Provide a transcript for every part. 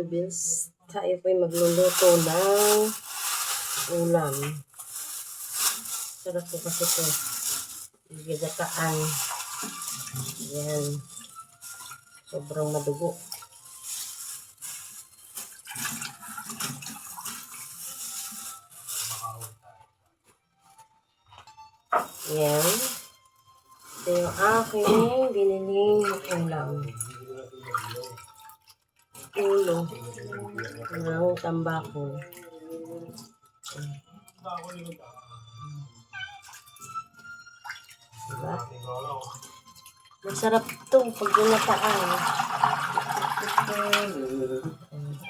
Bills, tayo po'y magluluto ng ulam. Sarap po kasi ito. Gagataan. Yan. Sobrang madugo. Yan. Ito yung aking biniling ulam. Ulo ng tambako. Diba? Masarap ito pag ginataan.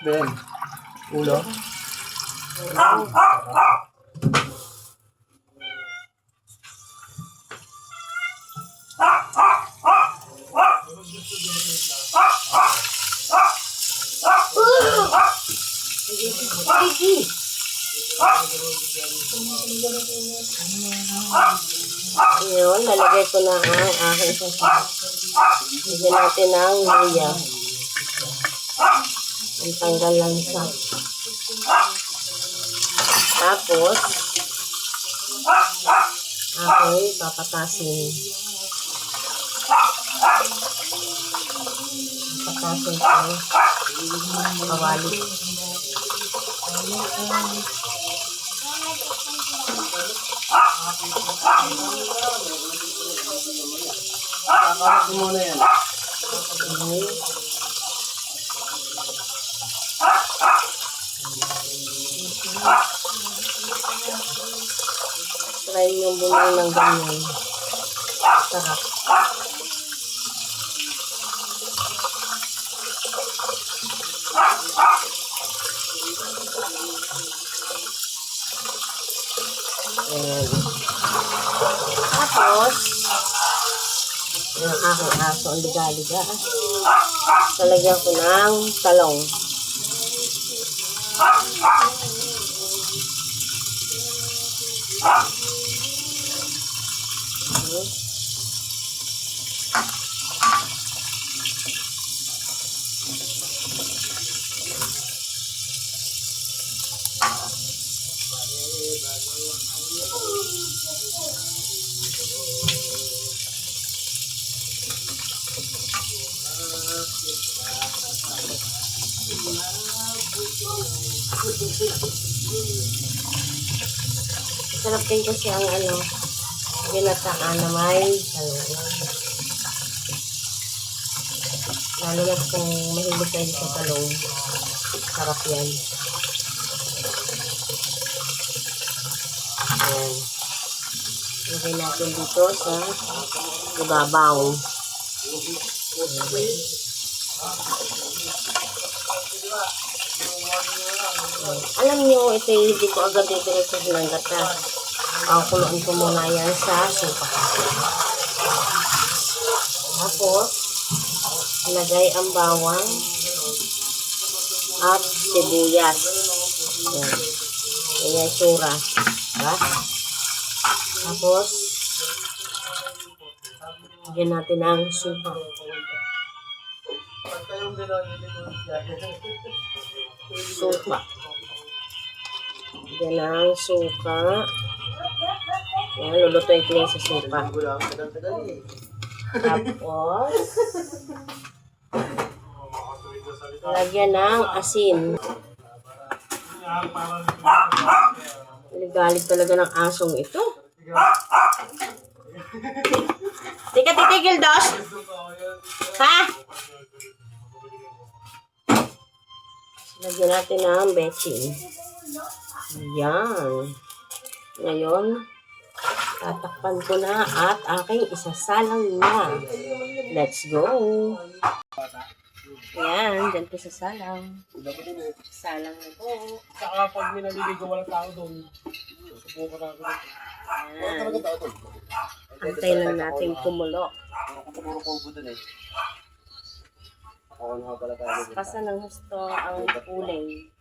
Ben, ulo. Ayun, nalagay ko na ang aking sasakit. Lagyan natin ng luya. Ang tanggal lansa. Tapos, ako'y papatasin. Papatasin ko kawali. Kakasin mo na yan. Okay. Try yung bunay ng ganyan. Sarap. Ayan. Tapos, yung aking aso ang liga-liga. Talagyan ko ng talong. Sarap din kasi ang ginataan na may talong. Lalo na kung mahilig kayo sa talong. Sarap yan. Ayan. Lagay natin dito sa ibabaw. Alam nyo, ito hindi ko agad diretso ng gata. Kuluan ko muna yan sa suka. Tapos, ilagay ang bawang at sibuyas. Yan. Yan sura. Diba? Tapos, lagyan natin ang suka. Suka. Lagyan ang suka. Yan, lulutuin ko yan sa suka. Tapos, lagyan ng asin. Galit talaga ng asong ito. Di ka titigil, Dos? Ha? Lagyan natin ng bechin. Yan. Ngayon, tatakpan ko na at aking isasalang na. Let's go. Yan, dyan ko sasalang. Salang na po. Saka pag may naliligo, walang tao doon. Subukan natin. Yan. Antay lang natin kumulo. Pasa ng gusto ang kulay.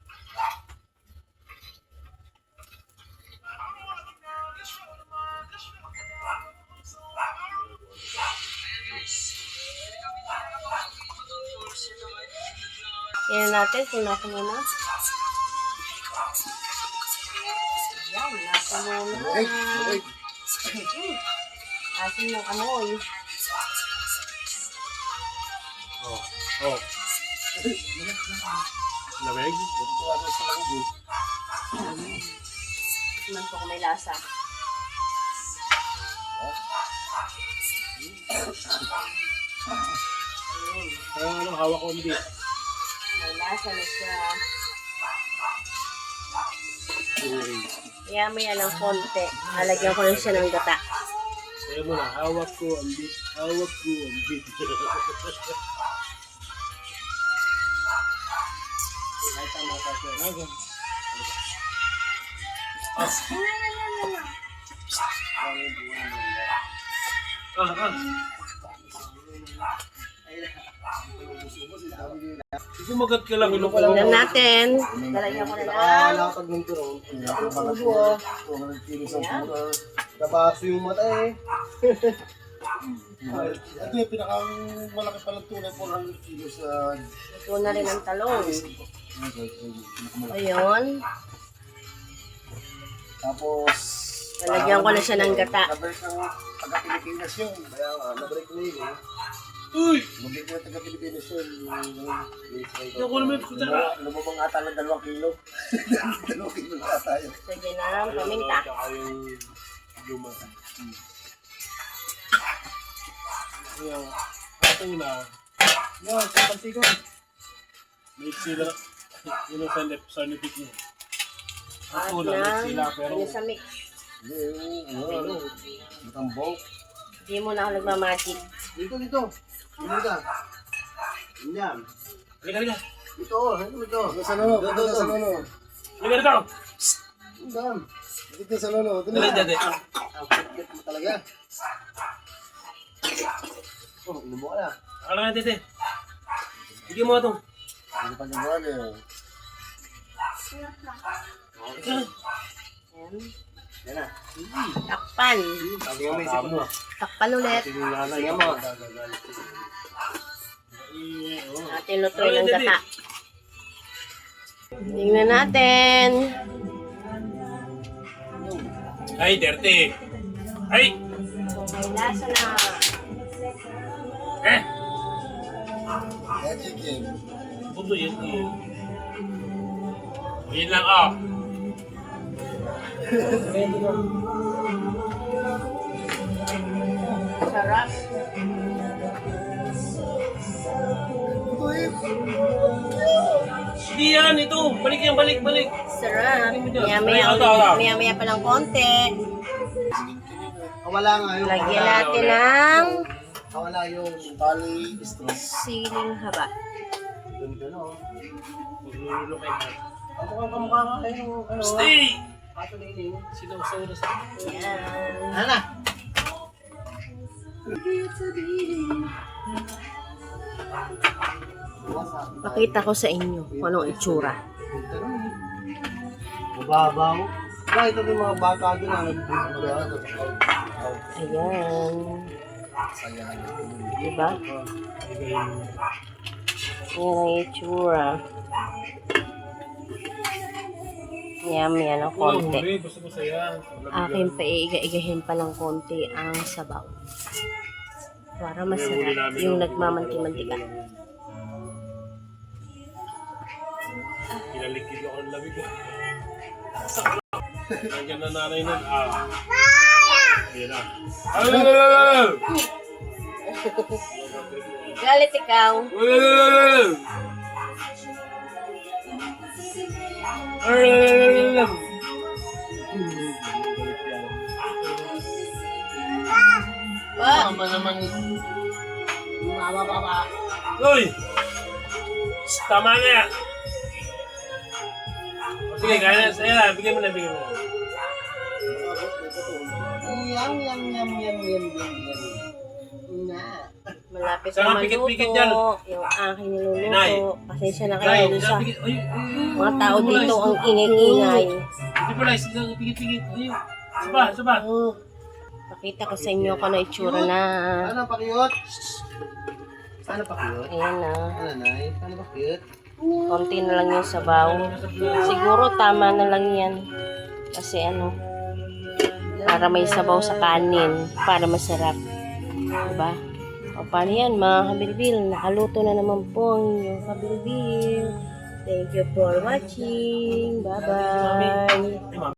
Yan natin kung nasa muna. Yan, nasa muna. Asin ng amoy. Oh. Lamig? Man po kung may lasa. Ano, hawak ko hindi. May lasa na siya. Kaya may ng konti. Halagyan ko lang siya ng gata. Kaya mo na, hawak ko ang bit. Hawak ko ang bit. Kahit ang mga kasi. Sumagat ka lang. Tingnan natin. Lalagyan ko na lang. Nakapag ng turon. Nabaso yung mata eh. Ito yung pinakang malaki palang tunay 400 kilos sa... Ito na rin ang talong. Ayun. Tapos... Lalagyan ko na siya ng gata. Nabalik ng taga-Pilipinas yun. Kaya nga, nabalik na yun eh. Uy! Nabalik na taga-Pilipinas yun. Ako naman ito na. Lumabang ata ng 2 kilo. 2 kilo na tayo. Sige na, paminta. Tsaka yung luma. Yung atuna. Yan, sa pansikon. May sila. Yun ang sanipik niya. At Atuna, na, may sila pero... ano sa mix. Ano? Matambok. Hindi mo na ako nagmamagic. Dito. Dito ka. Yan. Halika. Dito. Ano ito? Sa lono. Dito sa lono. Halika dito! Dam. Dito sa lono. Dito Halika dito. Ang pagkit mo talaga. Oh, inom mo ka na. Alam nga dito. Bigyan mo ito. Hindi pa niya buwan eh. Yan. Yan na. Takpan. Sabi nga may isip mo. Takpan ulit. Tingnan mo. Atin lutuin ng gata. Tingnan natin. Ay, dirty. Ay! May lasa na. Eh! Magic game. Puto yun. Yun lang, oh. Sarap. Hindi yan, ito. Balik yan, balik. Sarap. Maya-maya pa lang konti. Kawala nga yung... Lagyan natin ng Kawala yung bali stress. siling haba. Ganda no. Maglululo kayo. Kamukha nga yung ano. Stay! Ato na ining. Sinaw-saw na sa... Yan. Ana. Pakita ko sa inyo kung anong itsura. Mababaw. Ba, ito yung mga bata doon na Ayan. Diba? Yan ang itsura. Yan ang konti. Gusto ko saya. Akin pa iiga-igahin pa ng konti ang sabaw. Para masarap yung nagmamanti-mantika. Pinalikid ako ng lamig. Nandiyan na nanay nun. Ayan na. Galit ikaw. Ba? Tama naman. Mama. Uy! Tama na yan. Sige, kaya na. Sige na, bigyan mo na. Yum. Na. Malapit Saan na ang pikit-pikit dyan? maluto. Yung aking Nay. niluluto. Pasensya na kayo dun sa Ay, mga tao dito ang ingay-ingay. Hindi pala, pigit-pigit. Saba. Pakita ko sa inyo kung ano itsura na. Ano pakiyot? Ano pakiyot? Ayan na. Ano nay? Ano pakiyot? Konti na lang yung sabaw. Siguro tama na lang yan. Kasi ano, para may sabaw sa kanin, para masarap. Diba? O paano yan mga kabilbil? Nakaluto na naman po ang inyong kabilbil. Thank you for watching. Bye-bye.